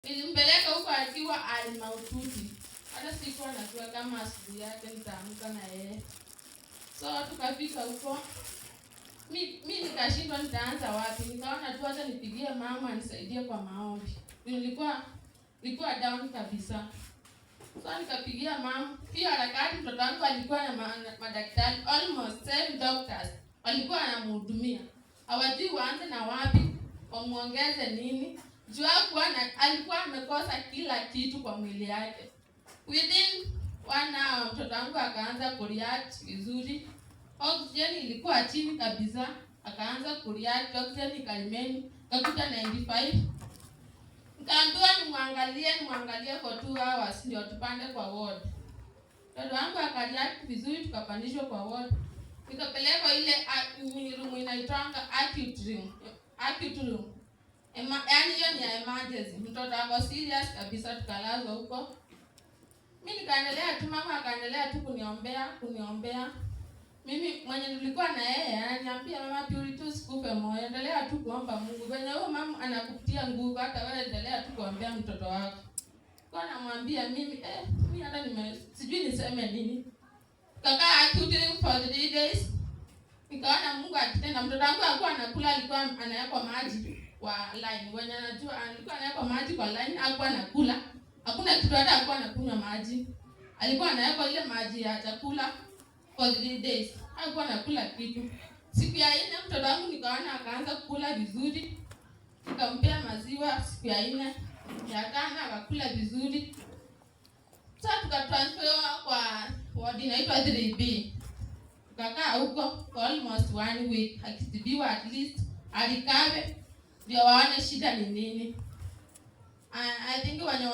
Nilimpeleka huko akiwa alimaututi. Hata sikuwa najua kama asubuhi yake nitaamka na yeye. So tukafika huko. Mimi nikashindwa nitaanza wapi. Nikaona tu acha nipigie mama anisaidie kwa maombi. Nilikuwa down kabisa. So nikapigia mama. Pia harakati mtoto wangu alikuwa na madaktari almost 7 doctors. Walikuwa wanamhudumia. Hawajui waanze na wapi, wamuongeze nini. Juu alikuwa amekosa kila kitu kwa mwili yake. Within 1 hour mtoto wangu akaanza kureact vizuri. Oxygen ilikuwa chini kabisa, akaanza kureact, oxygen ikalimeni, kakuta 95. Nikaambiwa nimwangalie kwa 2 hours ndio tupande kwa ward. Mtoto wangu akareact vizuri, tukapandishwa kwa ward. Nikapelekwa ile room inaitwa acute room. Yaani hiyo ni emergency. Mtoto wako serious kabisa, tukalazwa huko. Mimi nikaendelea tu, mama akaendelea tu kuniombea. Mimi mwenye nilikuwa na yeye ananiambia mama Purity sikufe moyo, endelea tu kuomba Mungu. Wenye huyo mama anakupatia nguvu, hata wewe endelea tu kuombea mtoto wako. Kwa namwambia mimi hata sijui niseme nini. Kakaa acute for 3 days. Nikaona Mungu akitenda. Mtoto wangu alikuwa anakula, alikuwa anawekwa maji kwa line. Wenye anajua alikuwa anawekwa maji kwa line, alikuwa anakula. Hakuna kitu hata alikuwa anakunywa maji. Alikuwa anawekwa ile maji ya chakula for 3 days. Alikuwa anakula kitu. Siku ya 4 mtoto wangu nikaona akaanza kukula vizuri. Nikampea maziwa siku ya 4. Ya 5 akakula vizuri. Sasa tukatransfer kwa ward inaitwa 3B. Tukakaa huko for almost 1 week. Akitibiwa at least alikabe ndio waone shida ni nini. I think wenye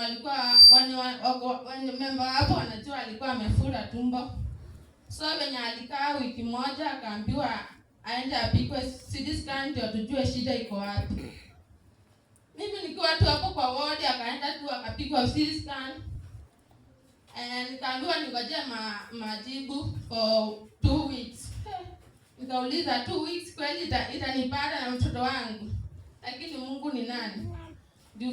member hapo wanajua alikuwa amefura tumbo. So wenye alikaa wiki moja akaambiwa aende apigwe CT scan ndio tujue shida iko wapi. Mimi nikiwa tu hapo kwa ward akaenda tu akapigwa CT scan. Nikaambiwa ningoje majibu for 2 weeks. Nikauliza 2 weeks kweli itanipata na mtoto wangu. Lakini Mungu ni nani?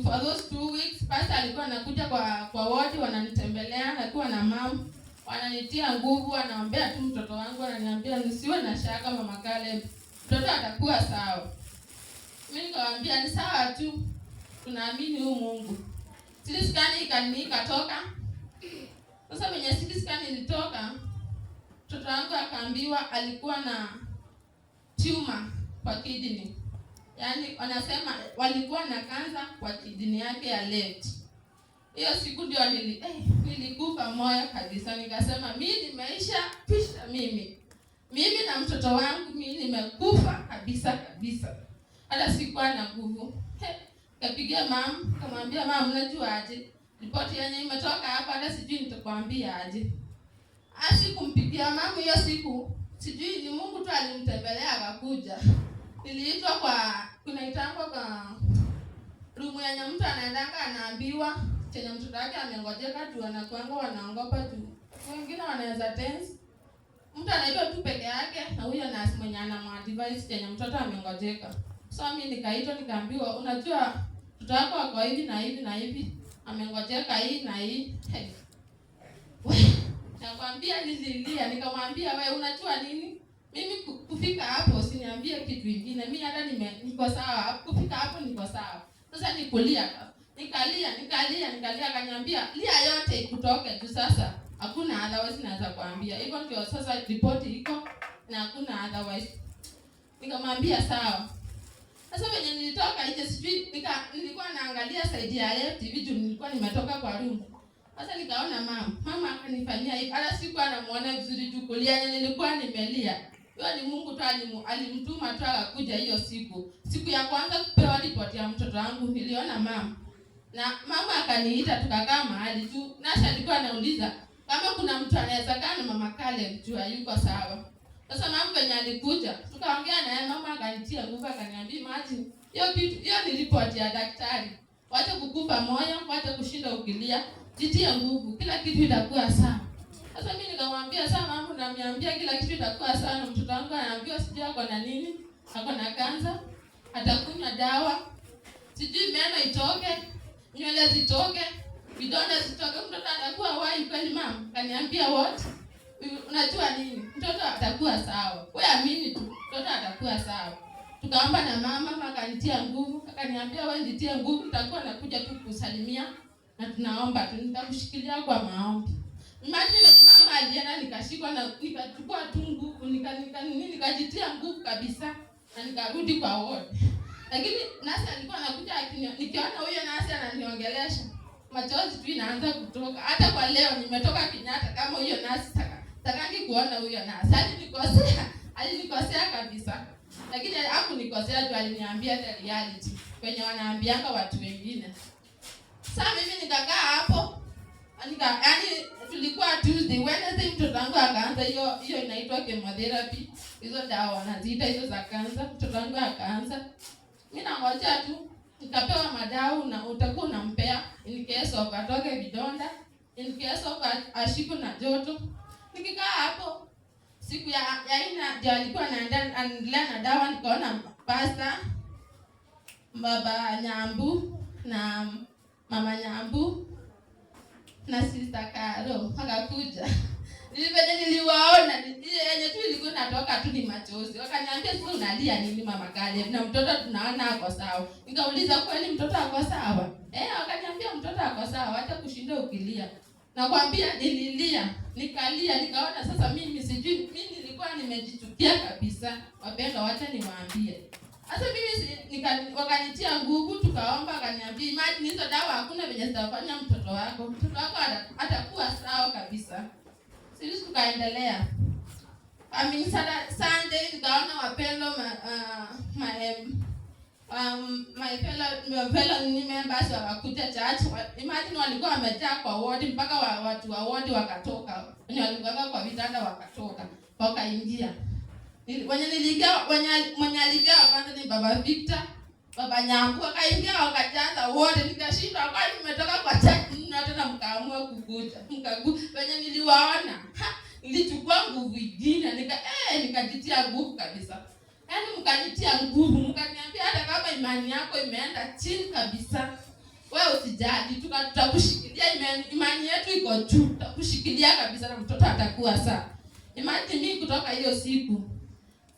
For those 2 weeks, pastor alikuwa anakuja kwa ward wananitembelea, akiwa na mama, wananitia nguvu, wanaombea tu mtoto wangu, wananiambia nisiwe na shaka mama Caleb. Mtoto atakuwa sawa. Mimi nikamwambia ni sawa tu. Tunaamini huyu Mungu. CT scan ikatoka. Sasa kwenye CT scan ilitoka, mtoto wangu akaambiwa alikuwa na tumor kwa kidney. Yaani wanasema walikuwa na kansa kwa kidney yake ya left. Hiyo siku ndio nilikufa moyo kabisa. Nikasema mimi nimeisha pisha mimi na mtoto wangu mimi nimekufa kabisa. Hata sikuwa na nguvu. Kapigia mama, kamwambia mama unajua aje? Ripoti yenye imetoka hapa hata sijui nitakwambia aje. Asikumpigia mama hiyo siku. Sijui ni Mungu tu alimtembelea akakuja. Niliitwa kunaitangwa kwa room yenye mtu anaendanga anaambiwa chenye mtoto wake amengojeka tu, anakuanga wanaongopa tu. Wengine wanaweza tense. Mtu anaitwa tu peke yake na huyo nurse mwenye anamwadvise chenye mtoto amengojeka. So mimi nikaitwa nikaambiwa unajua mtoto wako ako hivi na hivi na hivi, amengojeka hii na hii. Nakwambia nililia, nikamwambia wewe unajua nini? Mimi kufika hapo usiniambie kitu kingine. Mimi hata niko sawa. Kufika hapo niko sawa. Sasa nikulia. Nikalia akaniambia lia yote ikutoke tu sasa. Hakuna otherwise naweza kuambia. Hivyo ndio sasa report iko na hakuna otherwise. Nikamwambia sawa. Sasa wenye nilitoka nje sijui nilikuwa naangalia side ya left hivi nilikuwa nimetoka kwa room. Sasa nikaona mama akanifanyia hivi. Hata sikuwa namuona vizuri tu kulia nilikuwa nimelia. Hiyo ni Mungu tu alimtuma tu akakuja hiyo siku. Siku ya kwanza kupewa ripoti ya mtoto wangu niliona mama. Na mama akaniita tukakaa mahali tu. Nasha alikuwa anauliza kama kuna mtu anaweza kaa na mama Caleb tu yuko sawa. Sasa mama venye alikuja tukaongea naye, mama akanitia nguvu akaniambia imagine hiyo ni ripoti ya daktari. Wacha kukupa moyo, wacha kushinda ukilia, jitie nguvu, kila kitu itakuwa sawa. Sasa mimi nikamwambia sasa mama unaniambia kila kitu itakuwa sawa, na mtoto wangu anaambiwa sijui ako na nini, ako na kansa, atakunywa dawa, sijui meno itoke. nywele zitoke, vidonda zitoke, mtoto atakuwa wai kweli mama? Kaniambia what? Unajua nini? Mtoto atakuwa sawa. Wewe amini tu, mtoto atakuwa sawa. Tukaomba na mama akanitia nguvu, akaniambia wewe nitie nguvu, nitakuwa nakuja tu kusalimia na tunaomba tu, nitakushikilia kwa maombi. Imagine mama alienda nikashikwa na nikachukua tu nguvu, nikajitia nguvu kabisa na nikarudi kwa ward. Lakini nasi alikuwa anakuja nikiona huyo nasi ananiongelesha, machozi tu inaanza kutoka. Hata kwa leo nimetoka Kenyatta kama huyo nasi takangi kuona huyo nasi. Alinikosea kabisa. Lakini hakunikosea tu, aliniambia the reality kwenye wanaambianga watu wengine. Sasa mimi nikakaa hapo. Yaani tulikuwa Tuesday, Wednesday mtoto wangu akaanza hiyo inaitwa chemotherapy. Hizo dawa wanaziita hizo za kansa. Mtoto wangu akaanza. Mimi nangoja tu nikapewa madawa na utakuwa unampea in case of atoke vidonda, in case of ashiko na joto. Nikikaa hapo siku ya ina ndio alikuwa anaendelea na dawa, nikaona pasta baba Nyambu na mama Nyambu na sister Karo akakuja. Niliwaona yenye tu ilikuwa natoka tu ni machozi. Wakaniambia sasa unalia nini mama Kale? Na mtoto tunaona ako sawa. Nikauliza kweli mtoto ako sawa? Wakaniambia mtoto ako sawa, hata kushinda ukilia. Nakwambia nililia, nikalia, nikaona sasa mimi sijui, mimi nilikuwa nimejichukia kabisa. Wapendwa, wacha niwaambie. Sasa mimi wakanitia nguvu, tukaomba, akaniambia imagine hizo dawa hakuna venye zitafanya mtoto wako. Mtoto wako atakuwa sawa kabisa. Sisi tukaendelea. Sunday nikaona wapendwa my fellow members wakakuja church. Imagine walikuwa wamejaa kwa ward mpaka watu wa ward wakatoka. Walikuwa kwa vitanda wakatoka. Wakaingia. Mwenye aliingia kwanza ni baba Victor, baba Nyambu, akaingia wakajaza wote, nikashindwa kwa nimetoka kwa church na tena mkaamua kukuja. Wenye niliwaona, nilichukua nguvu nyingine, nikajitia nguvu kabisa. Yaani mkanitia nguvu, mkaniambia hata kama imani yako imeenda chini kabisa, wewe usijali, tutakushikilia, imani yetu iko juu, tutakushikilia kabisa na mtoto atakuwa sawa. Imagine mimi kutoka hiyo siku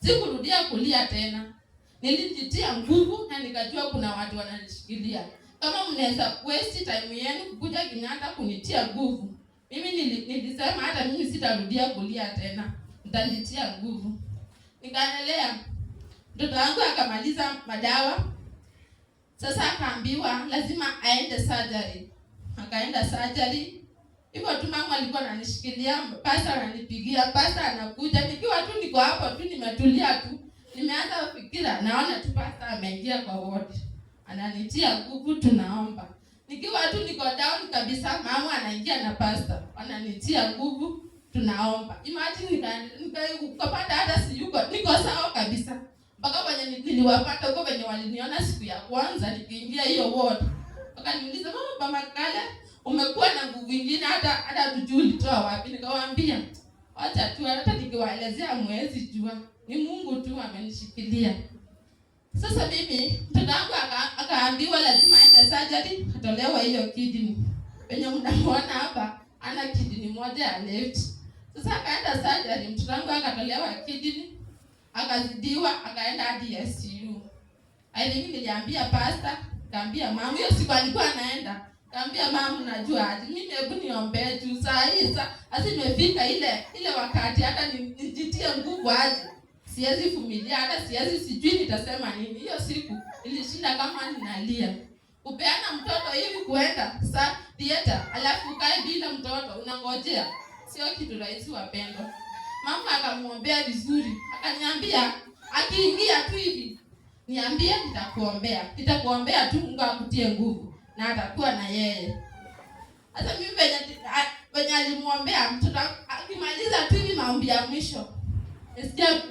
sikurudia kulia tena. Nilijitia nguvu na nikajua kuna watu wananishikilia. Kama mnaweza waste time yenu kukuja Kenyatta kunitia nguvu, mimi nilisema hata mimi sitarudia kulia tena. Nitajitia nguvu. Nikaendelea. Mtoto wangu akamaliza madawa. Sasa akaambiwa lazima aende surgery. Akaenda surgery. Hivyo tu mama alikuwa ananishikilia, pasta ananipigia, pasta anakuja. Nikiwa tu niko hapo tu nimetulia tu. Nimeanza kufikira, naona tu pasta ameingia kwa ward. Ananitia nguvu, tunaomba. Nikiwa tu niko down kabisa, mama anaingia na pasta. Ananitia nguvu, tunaomba. Imagine nikapata hata siyuko, niko sawa kabisa. Mpaka wenye niliwapata huko wenye waliniona siku ya kwanza nikiingia hiyo ward. Wakaniuliza, mama Kale, umekuwa na nguvu nyingine hata tujui ulitoa wapi? Nikawaambia acha tu, hata nikiwaelezea mwezi jua, ni Mungu tu amenishikilia. Sasa mimi mtoto wangu akaambiwa lazima aende surgery, atolewa hiyo kidney. Wenye mnamuona hapa ana kidney moja ya left. Sasa akaenda surgery, mtoto wangu akatolewa kidney, akazidiwa, akaenda hadi ICU. Mimi niliambia pastor, kaambia mama, hiyo siku alikuwa anaenda. Kaambia mama, najua aje mimi, hebu niombee tu saa hii sasa nimefika ile wakati hata nijitie nguvu aje. Siwezi vumilia, hata sijui nitasema nini. Hiyo siku ilishinda kama ninalia. Upeana mtoto hivi kuenda theater, alafu ukae bila mtoto unangojea. Sio kitu rahisi wapendwa. Mama akamuombea vizuri. Akaniambia akiingia tu hivi, niambie nitakuombea. Nitakuombea tu Mungu akutie nguvu na atakuwa na yeye. Sasa mimi venye alimuombea mtoto akimaliza tu hivi maombi ya mwisho.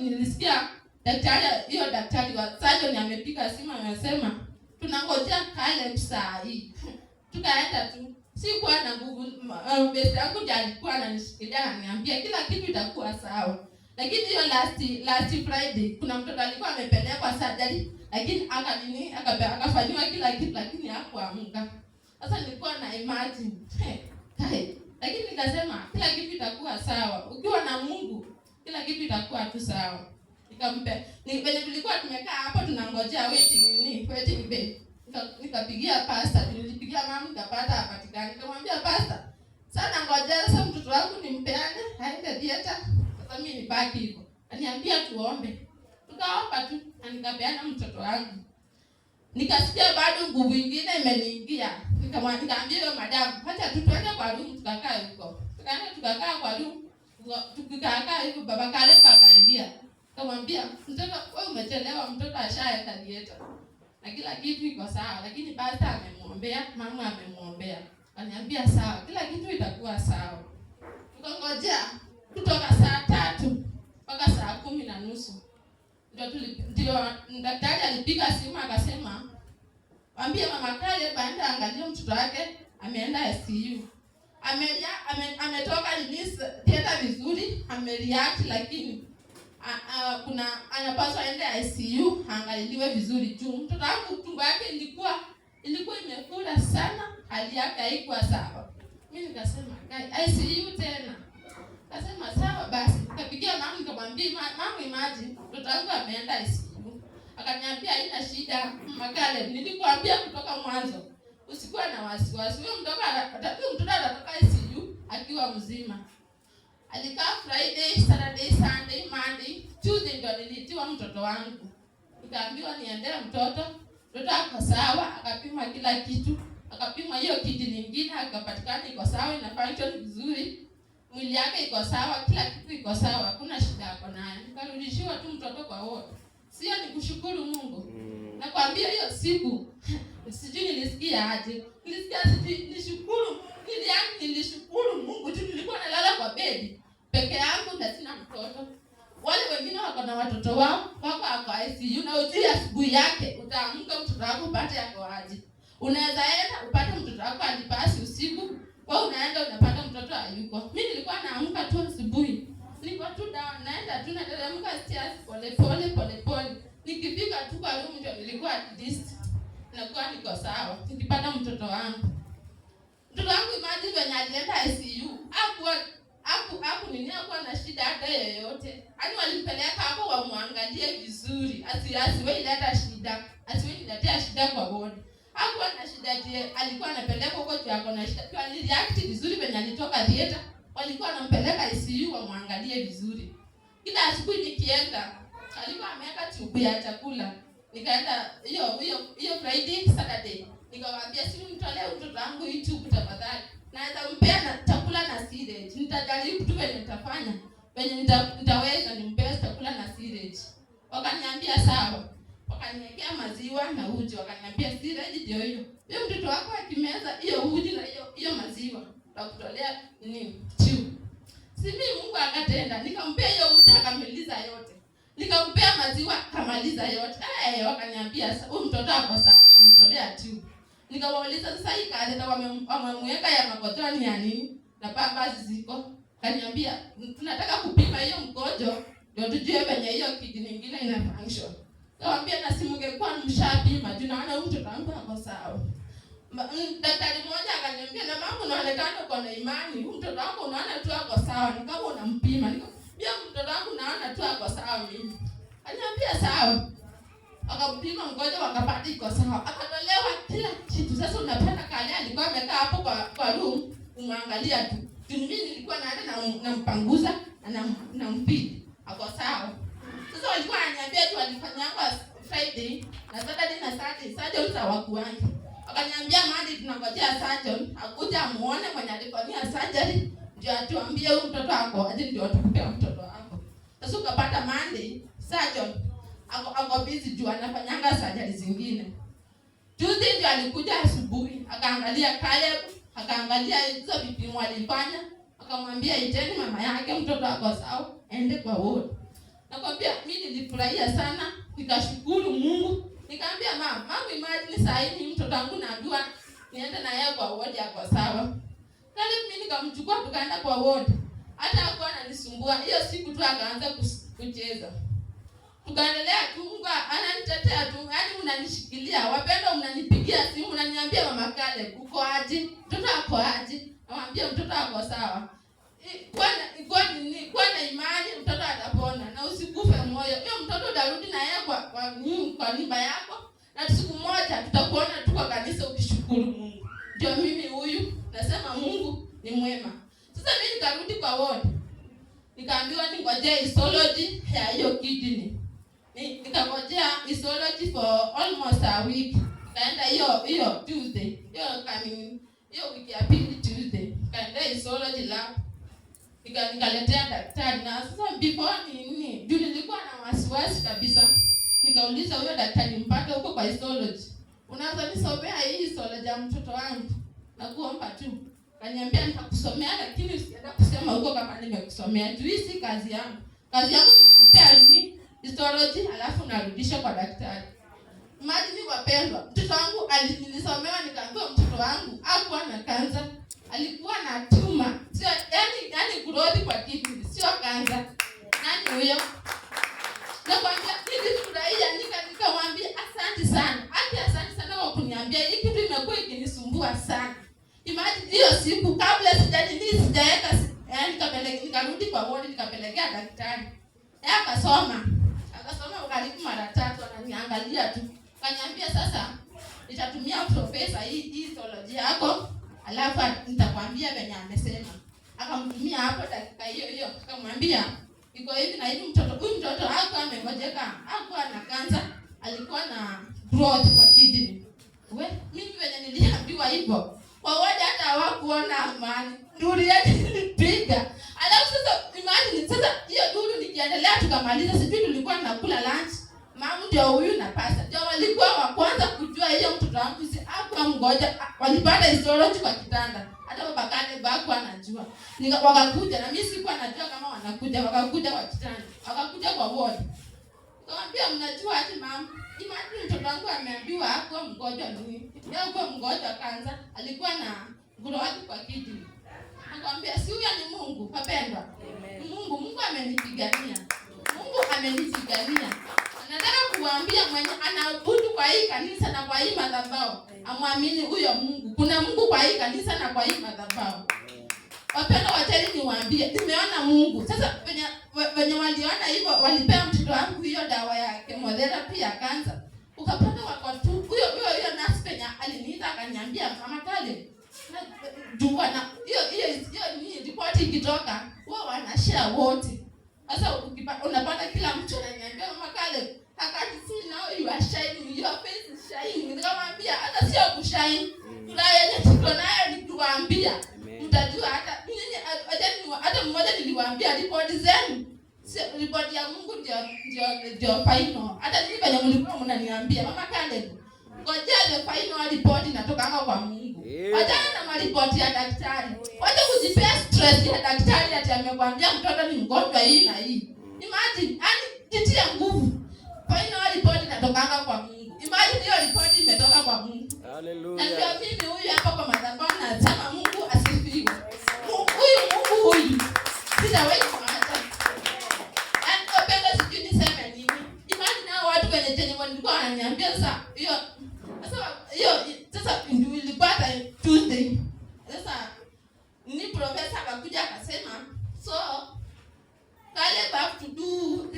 Nilisikia daktari wa surgeon amepiga simu amesema tunangojea Caleb saa hii. Tukaenda tu. Sikuwa na nguvu. Best yangu ndiye alikuwa ananishikilia ananiambia kila kitu itakuwa sawa. Lakini hiyo last Friday kuna mtoto alikuwa amepelekwa surgery, lakini akafanywa kila kitu lakini hakuamka. Sasa nilikuwa na imagine kai, lakini nikasema kila kitu itakuwa sawa. Ukiwa na Mungu kila kitu itakuwa tu sawa. Nikampe venye tulikuwa tumekaa hapo tunangojea waiting bay. Nikapigia pastor, nilipigia mama nikapata hapatikani. Nikamwambia pastor, sana ngojea sasa mtoto wangu nimpeane aende theater. Sasa mimi nibaki hivyo. Aniambia tuombe. Tukaomba tu na nikapeana mtoto wangu. Nikasikia bado nguvu nyingine imeniingia. Nikamwambia yule madam, acha tuende kwa room tukakae huko. Tukakaa kwa room. Tukikaa hivyo baba kale akaingia. Nikamwambia mtoto wewe umechelewa, mtoto ashaenda theater. Na kila kitu iko sawa, lakini pastor amemwombea, mama amemwombea. Aniambia sawa, kila kitu itakuwa sawa. Tukangojea kutoka saa 3 mpaka saa 10:30. Ndio daktari alipiga simu akasema, "Mwambie mama Kale baada angalia mtoto wake ameenda ICU." Ametoka theater vizuri, amereact lakini kuna anapaswa aende ICU angaliwe vizuri juu mtoto wangu tumbo yake ilikuwa imekula sana, hali yake haikuwa sawa. Mimi nikasema ICU tena. Akasema sawa basi. Nikapigia mama nikamwambia mama, imagine mtoto wangu ameenda ICU. Akaniambia haina shida Makale, nilikwambia kutoka mwanzo usikuwa na wasiwasi. Huyo mtoto atatoka ICU akiwa mzima. Alikaa Friday, Saturday, Sunday, Monday, Tuesday ndio nilitiwa mtoto wangu. Nikaambiwa niendee mtoto ako sawa, akapimwa kila kitu. Akapimwa hiyo kiti nyingine akapatikana iko sawa, ina function vizuri. Mwili yake iko sawa, kila kitu iko sawa, hakuna shida yako naye. Nikarudishiwa tu mtoto kwa wote. Sio ni kushukuru Mungu. Nakwambia hiyo siku sijui nilisikia aje. Nilishukuru Mungu tu, nilikuwa nalala kwa bedi peke yangu na sina mtoto. Wale wengine wako na watoto wao, wako ICU na ujui asubuhi yake utaamka mtoto wako upate yako aje. Unaweza enda upate mtoto wako alipasi usiku, kwa unaenda unapata mtoto hayuko. Mimi nilikuwa naamka tu asubuhi. Niko tu down, naenda tu nateremka stairs pole. Nikifika tu kwa room ndio nilikuwa at least nakuwa niko sawa. Nikipata mtoto wangu. Mtoto wangu imagine when alienda ICU, hakuwa na shida hata yoyote. Yaani walimpeleka hapo wamwangalie vizuri. Asiwe ileta shida. Asiwe ileta shida kwa body. Hakuwa na shida ati alikuwa anapeleka huko tu yako na shida. Kwa react vizuri when alitoka theater, walikuwa wanampeleka ICU wamwangalie vizuri. Kila asubuhi nikienda, alikuwa ameweka tube ya chakula. Nikaenda hiyo Friday, Saturday. Nikamwambia si mtolee mtoto wangu hii tube tafadhali. Naweza mpea na chakula na syringe. Nitajaribu tu venye nitafanya. Venye nitaweza nimpee chakula na syringe. Wakaniambia sawa. Wakaniwekea maziwa na uji. Wakaniambia syringe ndio hiyo. Hiyo mtoto wako akimeza hiyo uji na hiyo maziwa, takutolea tube. Si mimi Mungu akatenda. Nikampea hiyo uji akamaliza yote. Nikampea maziwa akamaliza yote. Wakaniambia huyu mtoto wako sawa, amtolea tube. Nikawauliza sasa hii kazi na wamemweka ya makojoni ya nini? Na pambazi ziko. Kaniambia tunataka kupima hiyo mkojo ndio tujue venye hiyo kidi nyingine ina function. Nikamwambia na si mngekuwa mshapima, tunaona huyu mtoto wangu ako sawa. Daktari mmoja akaniambia na mama unaonekana uko na imani, huyu mtoto wako unaona tu ako sawa, ni kama unampima. Nikamwambia mtoto wangu naona tu ako sawa mimi. Kaniambia sawa. Akampima mkojo wakapata iko sawa. Akatolewa kila kitu. Sasa unapenda kale alikuwa amekaa hapo kwa room kumwangalia tu. Mimi nilikuwa naenda nampanguza na mpidi. Ako sawa. Sasa walikuwa wananiambia tu walifanyanga Friday na Saturday na Sunday. Surgeon hawakuangi. Wakaniambia Monday tunangojea surgeon akuja amuone mwenye alifanyia surgery ndio atuambie huyu mtoto wako aje ndio atukupea mtoto wako. Sasa ukapata Monday surgeon ako busy juu anafanyanga surgery zingine. Tuesday ndio alikuja asubuhi, akaangalia Caleb, akaangalia hizo vipimo alifanya, akamwambia iteni mama yake mtoto wako sawa, ende kwa ward. Nakwambia mimi nilifurahia sana, nikashukuru Mungu. Nikamwambia mama imagine saa hii mtoto wangu naambiwa niende na yeye kwa ward yako sawa. Caleb mimi nikamchukua tukaenda kwa ward. Hata hakuwa ananisumbua. Hiyo siku tu akaanza kucheza. Tukaendelea tu, Mungu ananitetea tu, yaani mnanishikilia. Wapendwa, mnanipigia simu, mnaniambia Mama Caleb, uko aje? Mtoto ako aje? Namwambia mtoto ako sawa. Kwa na imani mtoto atapona na usikufe moyo. Hiyo mtoto utarudi na yeye kwa nyumba yako, na siku moja tutakuona tu kwa kanisa ukishukuru Mungu. Ndio mimi huyu nasema Mungu ni mwema. Sasa mimi nikarudi kwa ward. Nikaambiwa ningojee histology ya hiyo kidney. Nikangojea histology for almost a week. Kaenda hiyo Tuesday. Hiyo wiki ya pili Tuesday. Kaenda histology lab. Nikaletea daktari, na sasa before juu nilikuwa na wasiwasi kabisa. Nikauliza huyo daktari mpaka huko kwa histology, unaweza nisomea hii histology ya mtoto wangu? Na kuomba tu. Kaniambia nitakusomea, lakini usienda kusema huko kama nimekusomea. Juu hii si kazi yangu. Kazi yangu ni kukupea histology alafu narudisha kwa daktari. Imagine wapendwa, mtoto wangu nilisomewa, nikaambiwa mtoto wangu hakuwa na kansa. Alikuwa na tumor. Sio yani growth kwa kidney, sio kansa. Nani huyo? Nakwambia nilifurahia, nikamwambia asante sana. Asante sana kwa kuniambia. Hii kitu imekuwa ikinisumbua sana. Imagine hiyo siku kabla sijaweka, nikarudi kwa ward, nikapelekea daktari. Yeye akasoma karibu mara 3, ananiangalia tu. Kaniambia sasa nitatumia profesa hii histology yako, alafu nitakwambia venye amesema. Akamtumia hapo dakika hiyo, akamwambia iko hivi na hivi, huyu mtoto hakuwa amengojeka, hakuwa na kansa, alikuwa na growth kwa kidney. Mimi venye niliambiwa hivyo, kwa waja hata hawakuona amani. Duru yake nilipiga. Alafu sasa imagine, sasa hiyo duru nikiendelea tukamaliza, sijui tulikuwa tunakula lunch. Mama ndio huyu na pasta. Ndio walikuwa wa kwanza kujua hiyo mtoto wangu si hakuwa mgoja. Walipata histology kwa kitanda. Hata baba Caleb hakuwa anajua. Wakakuja na mimi sikuwa najua kama wanakuja. Wakakuja kwa kitanda. Wakakuja kwa ward. Nikamwambia mnajua ati mama, imagine mtoto wangu ameambiwa hakuwa mgonjwa nini? Yeye hakuwa mgonjwa kansa, alikuwa na growth kwa kidney. Nikamwambia si huyu ni Mungu, wapendwa. Mungu amenipigania. Mungu amenipigania. Nataka kuambia mwenye anaabudu kwa hii kanisa na kwa hii madhabahu, amwamini huyo Mungu. Kuna Mungu kwa hii kanisa na kwa hii madhabahu. Wapendwa, wacheni niwaambie, nimeona Mungu. Sasa wenye waliona hivyo, walipea mtoto wangu hiyo dawa ya chemotherapy ya kansa. Ukapata wako tu huyo nurse penye aliniita akaniambia, Mama Caleb, jua na hiyo ni report ikitoka, wao wanashare wote. Sasa unapata kila mtu ananiambia, Mama Caleb, akati si now you are shining, your face is shining. Nikamwambia hata sio kushine. Tunaye tuko nayo, nikuambia mtajua. Hata mmoja niliwaambia ripoti zenu, ripoti ya Mungu ndio final. Hata ninyi kwenye mlikuwa mnaniambia, Mama Caleb, ngojea the final report inatoka kwa Mungu. Achana na ripoti ya daktari. Wacha kujipea stress ya daktari ati amekwambia mtoto ni mgonjwa hii na hii. Imagine, jitie nguvu. Final report inatoka kwa Mungu. Imagine hiyo report imetoka kwa Mungu. Hallelujah. Na ndio mimi huyu hapa kwa madhabahu nasema Mungu asifiwe. Huyu sitawahi kumwacha. Penda sijui niseme nini. Imagine hao watu kwenye chenye walikuwa wananiambia sasa sasa ndio ilipata Tuesday. Sasa ni profesa akakuja akasema, so Caleb have to do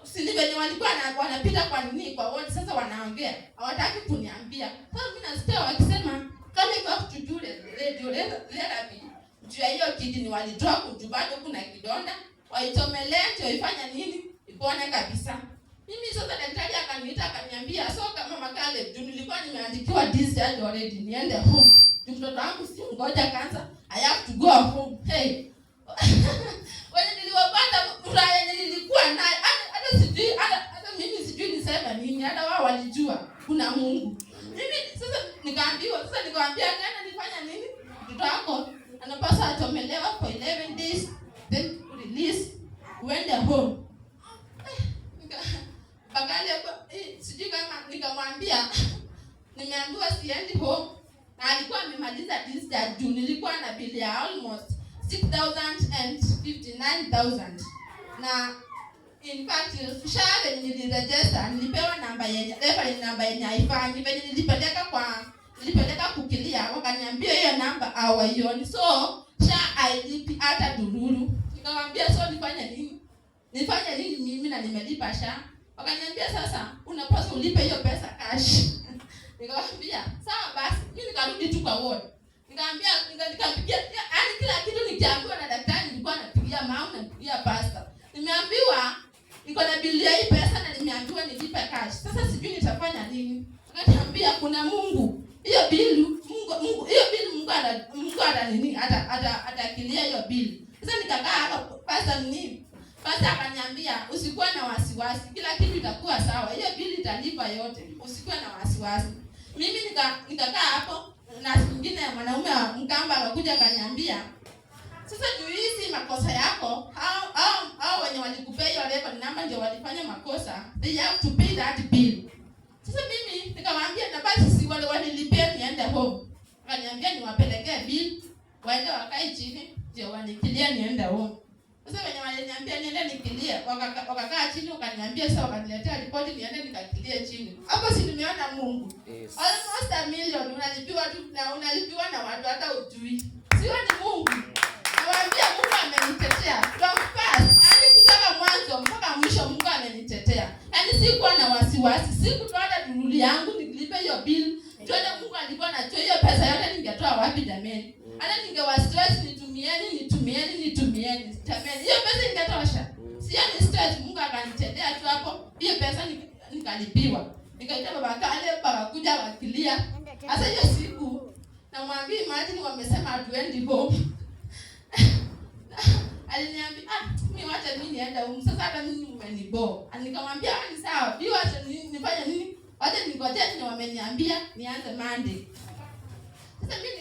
sisi venye walikuwa wanapita kwa nini kwa wote, sasa wanaongea hawataki kuniambia. Sasa mimi nasikia wakisema Caleb have to do radiotherapy. Juu ya hiyo kidney walitoa kujubado kuna kidonda, waitomelea ndio ifanya nini ipone kabisa. Mimi sasa daktari akaniita akaniambia, so kama Mama Caleb, juu nilikuwa nimeandikiwa discharge already, niende home. Mtoto wangu si mgonjwa kansa, I have to go home. Hey. Wewe niliwapata furaha nilikuwa naye. Hata mimi sijui nisema nini. Hata wao walijua kuna Mungu. Mimi sasa nikamwambia tena nifanya nini? Mtoto wako anapaswa atomelewa for 11 days, then release, went home. Bakali sijui kama nikamwambia nimeambiwa siendi home, na alikuwa amemaliza discharge juu nilikuwa na bill ya almost 6,000 and 59,000. Na In fact, share niliregister, nilipewa namba yenye, reference namba yenye haifanyi, venye nilipeleka kukilia, wakaniambia hiyo namba hawaioni. So, hailipi hata dururu. Nikamwambia so nifanye nini? Nifanye nini mimi na nimelipa SHA? Wakaniambia sasa unapaswa ulipe hiyo pesa cash. Nikamwambia sawa basi, mimi nikarudi tu kwa ward. Nikamwambia nikapigia, yaani kila kitu nikiambiwa na daktari nilikuwa napigia mama na napigia pastor. Nimeambiwa niko na bili ya hii pesa na nimeambiwa nilipe cash. Sasa sijui nitafanya nini. Akaniambia kuna Mungu. Hiyo bili Mungu atakilia hiyo bili. Sasa nikakaa hapo Pastor akaniambia usikuwa na wasiwasi, kila kitu itakuwa sawa. Hiyo bili italipa yote. Usikuwa na wasiwasi. Mimi nikakaa hapo na mwingine mwanaume Mkamba akakuja akaniambia sasa juu hizi makosa yako hao wenye walikupea hiyo record number ndio walifanya makosa, they have to pay that bill. Sasa mimi nikamwambia na basi si wale wanilipia niende home. Akaniambia niwapelekee bill waende wakae chini ndio wanikilia niende home. Sasa wenye waliniambia niende nikilie wakakaa chini wakaniambia sasa wakaniletea report niende nikakilie chini. Hapo si nimeona Mungu. Yes. Almost $1 million unalipiwa tu na unalipiwa na watu hata ujui. Sio ni Mungu. Nawaambia Mungu amenitetea. From first, hadi kutoka mwanzo mpaka mwisho Mungu amenitetea. Yaani sikuwa na wasiwasi, sikutoa hata duruli yangu nilipe hiyo bill. Tuone Mungu alikuwa anatoa hiyo pesa yote ningetoa wapi jamani? Hata ningewa stress nitumieni. Jamani, hiyo pesa ingetosha. Sio ni stress, Mungu akanitetea tu hapo. Hiyo pesa nikalipiwa. Nikaita baba kuja wakilia. Sasa hiyo siku namwambia imagine wamesema hatuendi home. Aliniambia mimi wacha mimi niende home. Sasa hata mimi umenibo. Nikamwambia ni sawa. Bi wacha nifanye nini? Wacha ningojee ni wameniambia nianze Monday. Sasa mimi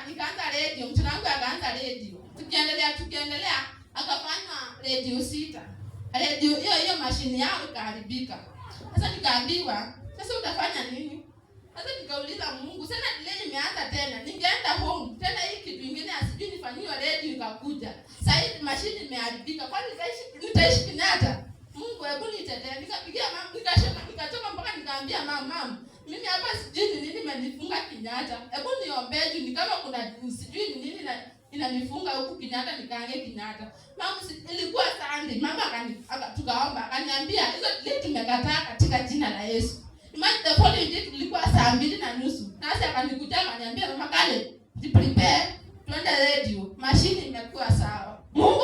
nikaanza radio. Mtu wangu akaanza radio. Tukiendelea akafanya radio 6. Radio hiyo mashine yao ikaharibika. Sasa nikaambiwa, sasa utafanya nini? Sasa nikauliza Mungu, sasa delay imeanza tena. Ningeenda home, tena hii kitu kingine asijui nifanyiwe radio ikakuja. Sasa hii mashine imeharibika. Kwani nitaishi Kenyatta? Mungu hebu nitetee. Nikapigia mama, nikatoka mpaka nikaambia mama, mimi hapa sijui ni nini imenifunga Kenyatta. Hebu niombee juu ni kama kuna sijui ni nini inanifunga huku Kenyatta nikaange Kenyatta. Mama ilikuwa Sunday. Mama tukaomba akaniambia hizo delay tumekataa katika jina la Yesu. Imagine the following day tulikuwa saa 2:30. Nasi akanikuja akaniambia mama Kale, prepare tuende radio. Mashine imekuwa sawa. Mungu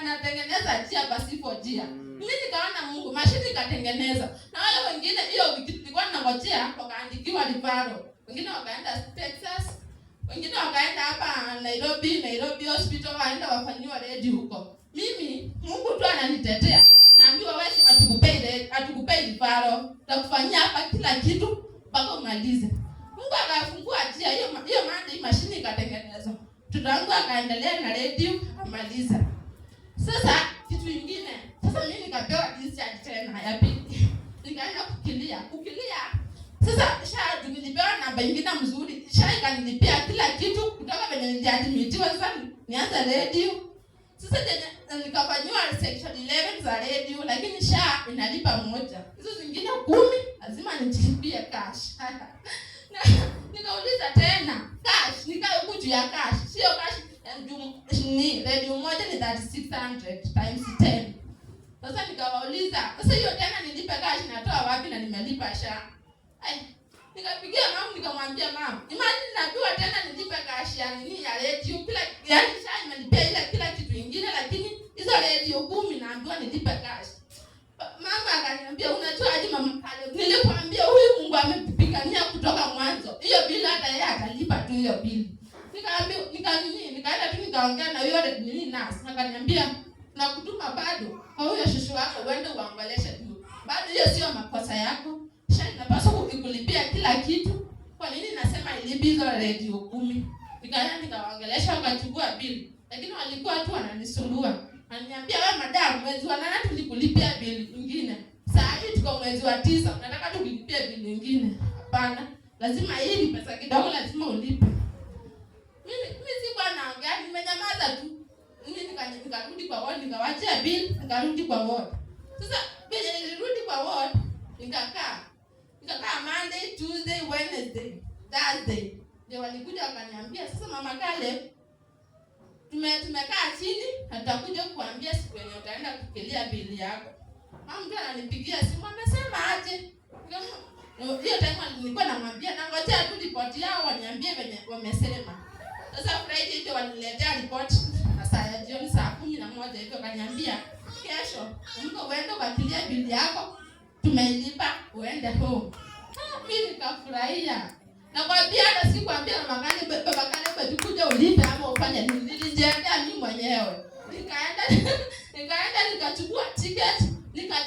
anatengeneza njia pasipo njia. Mimi nikaona Mungu mashine ikatengeneza. Na wale wengine hiyo wiki tulikuwa tunangojea wakaandikiwa referral. Wengine wakaenda Texas. Wengine wakaenda hapa Nairobi hospital waenda wafanyiwa radio huko. Mimi Mungu tu ananitetea. Naambiwa wewe atukupei referral. Tutakufanyia hapa kila kitu mpaka umalize. Mungu akafungua njia hiyo maana mashine ikatengenezwa. Tutangu akaendelea na radio amaliza. Sasa kitu kingine. Sasa mimi nikapewa discharge tena ya pili. Nikaenda kukilia. Sasa SHA nilipewa namba nyingine mzuri. SHA ikanilipia kila kitu kutoka venye niliadmitiwa sasa nianza radio. Sasa nikafanywa section 11 za radio lakini SHA inalipa moja. Hizo zingine 10 lazima nijilipie cash. Nikauliza tena cash, nikae juu ya cash. Sio cash ni radio moja ni 3600 times 10. Sasa nikawauliza, sasa hiyo tena nilipe cash natoa wapi na nimelipa SHA? Nikapigia mama nikamwambia mama, imagine najua tena nilipe cash ya nini ya radio kila yani SHA imenipea ile kila kitu kingine lakini hizo radio 10 naambiwa nilipe cash. Mama akaniambia unajua aje mama Kale, nilikwambia huyu Mungu amepigania kutoka mwanzo. Hiyo bila hata yeye atalipa tu hiyo bili. Nikaambia nikaenda tu nikaongea na yule nini nasi. Akaniambia nakutuma bado kwa huyo shushu wako uende uangaleshe tu. Bado hiyo sio makosa yako. SHA inapaswa kukulipia kila kitu. Kwa nini nasema ilipi hizo radio 10? Nikaenda nikawaongelesha wakachukua bili. Lakini walikuwa tu wananisumbua. Ananiambia wewe madam, mwezi wa 8 tulikulipia bili nyingine. Sasa hivi tuko mwezi wa 9, unataka tukulipie bili nyingine? Hapana. Lazima hii pesa kidogo lazima ulipe. Mimi si kwa naongea, nimenyamaza tu. Mimi nikarudi kwa wao nikawachia bili. nikarudi kwa ward. Sasa bila nilirudi kwa ward, nikakaa Monday, Tuesday, Wednesday, Thursday. Ndio walikuja wakaniambia, sasa Mama Caleb, tumekaa chini na tutakuja kukuambia siku yenye utaenda kukilia bili yako. Mama mtu ananipigia simu, amesema aje? Hiyo time nilikuwa namwambia nangojea tu report yao waniambie venye wamesema. Sasa Friday ndio waniletea report saa ya jioni saa 11 hivyo kaniambia, kesho mko uende kukilia bili yako, tumeilipa uende home. Mimi nikafurahia. Na kwambia hata sikwambia Baba Caleb tukuje ulipe ama ufanye nini. Nilijiendea mimi mwenyewe. Nikaenda nikachukua ticket,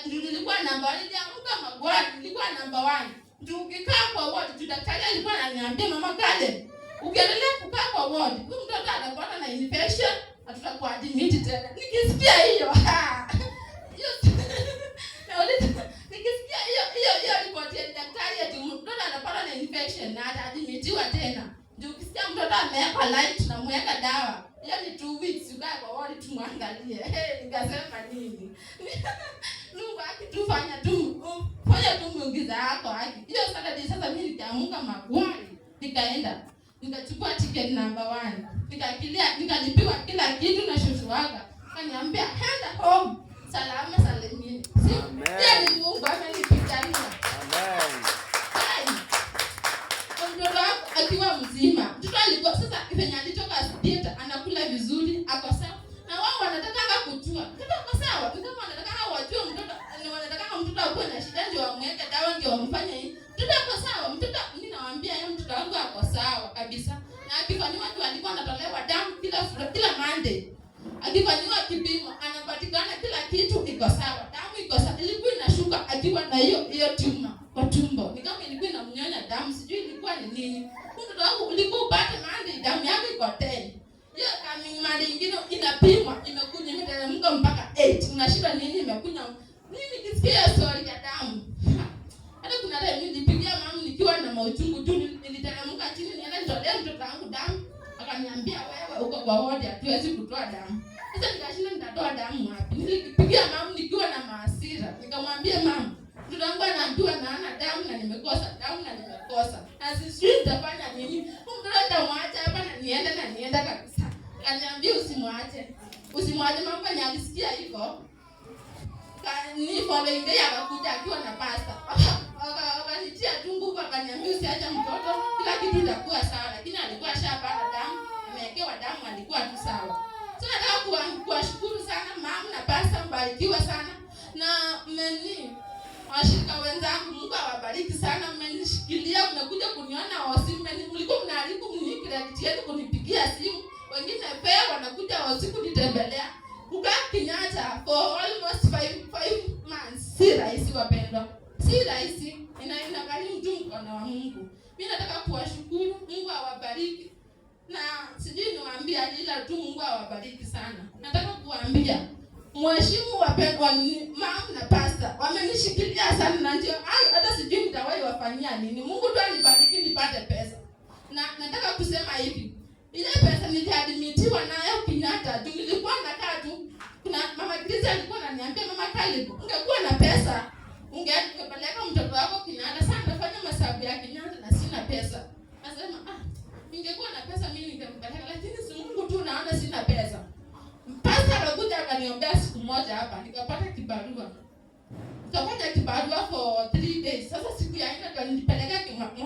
nilikuwa namba 1, niliamka magwani, nilikuwa namba 1. Tukikaa kwa ward, daktari alikuwa ananiambia, Mama Caleb, ukiendelea kukaa kwa ward, huyu mtoto anapata na infection, tutakuwa admit tena. Nikisikia hiyo, nikisikia hiyo report ya daktari eti mtoto anapata na infection na ataadmitiwa tena. Ndio ukisikia mtoto amewekwa light na mweka dawa, hiyo ni 2 weeks ukae kwa ward tumwangalie. Nikasema nini? Mungu akitufanya tu, fanya tu muujiza yako haki. Hiyo Saturday sasa mimi nikaamka magwani, nikaenda, nikachukua ticket number 1. Nikalipiwa kila kitu na shosho waka. Kaniambia, "Henda home salama salimini." Amen. Ni Mungu amenipigania. Amen. Mtoto akiwa mzima. Mtoto alikuwa sasa ifanya alitoka hospital, anakula vizuri, ako sawa. Na wao wanataka kujua. Mtoto ako sawa. Kama wanataka wajue mtoto, wanataka mtoto akuwe na shida ndio wamweke dawa ndio wamfanye hivi. Mtoto ako sawa. Mtoto mimi nawaambia yeye mtoto wangu ako sawa kabisa. Na akifanywa watu walikuwa wanatolewa damu kila Monday. Akifanywa kipimo anapatikana kila kitu iko sawa. Damu iko sawa. Ilikuwa inashuka akiwa na hiyo tumor kwa tumbo. Ni kama ilikuwa inamnyonya damu, sijui ilikuwa ni nini. Mtoto wangu ulikuwa upate Monday damu yako iko 10. Hiyo kama mara nyingine inapimwa imekuja imeteremka mpaka 8. Unashinda nini imekuja? Mimi nikisikia story ya damu. Hata kuna time nilipigia mama nikiwa na mauchungu tu, niliteremka chini nienda nitolee mtoto wangu damu. Akaniambia, wewe uko kwa ward hatuwezi kutoa damu. Sasa nikashinda nitatoa damu wapi? Nilipigia mama nikiwa na hasira. Nikamwambia mama, mtoto wangu anaambiwa naana damu na nimekosa damu na nimekosa. Na sijui nitafanya nini. Mtoto nitamwacha hapa na nienda kabisa. Akaniambia usimwache mama ni alisikia hivyo. Ni following day akakuja akiwa na pasta. Akanitia tu nguvu akaniambia usiache mtoto, kila kitu itakuwa sawa. Lakini alikuwa ashapata damu, amewekewa damu, alikuwa tu sawa. So nataka kuwashukuru sana mama na pasta, mbarikiwa sana. Na washirika wenzangu, Mungu awabariki sana, mmenishikilia, mmekuja kuniona hosi, mlikuwa mnaharibu credit yetu kunipigia simu. Wengine pia wanakuja usiku nitembelea. Kukaa Kenyatta for almost 5 months. Si rahisi wapendwa. Si rahisi. Inagharimu tu mkono wa Mungu. Mimi nataka kuwashukuru, Mungu awabariki. Na sijui niwaambia ila tu Mungu awabariki sana. Nataka kuwaambia mheshimu wapendwa mama na pasta. Wamenishikilia sana na ndio hata sijui nitawahi wafanyia nini. Mungu tu anibariki nipate pesa. Na nataka kusema hivi. Ile pesa niliadmitiwa nayo Kenyatta, nilikuwa nakaa tu. Kuna Mama Grace alikuwa ananiambia, Mama Caleb, ungekuwa na pesa, ungepeleka mtoto wako Kenyatta. Sasa nafanya masabu ya Kenyatta na sina pesa. Nasema, ningekuwa na pesa mimi ningempeleka, lakini si Mungu tu naona sina pesa. Pastor alikuja akaniombea siku moja hapa, nikapata kibarua. Nikapata kibarua for 3 days. Sasa siku ya 4 ndo nilipeleka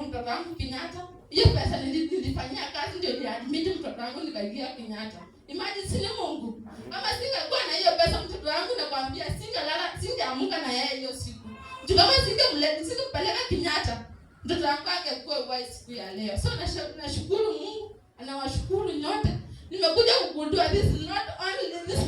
mtoto wangu Kenyatta. Hiyo pesa nilifanyia kazi ndio niadmit mtoto wangu nikaingia Kenyatta. Imagine sina Mungu. Kama singekuwa na hiyo pesa mtoto wangu nakwambia singeamka na yeye hiyo siku. Kama singempeleka Kenyatta, mtoto wangu angekuwa uhai siku ya leo. So nashukuru Mungu, anawashukuru nyote. Nimekuja kugundua this is not only this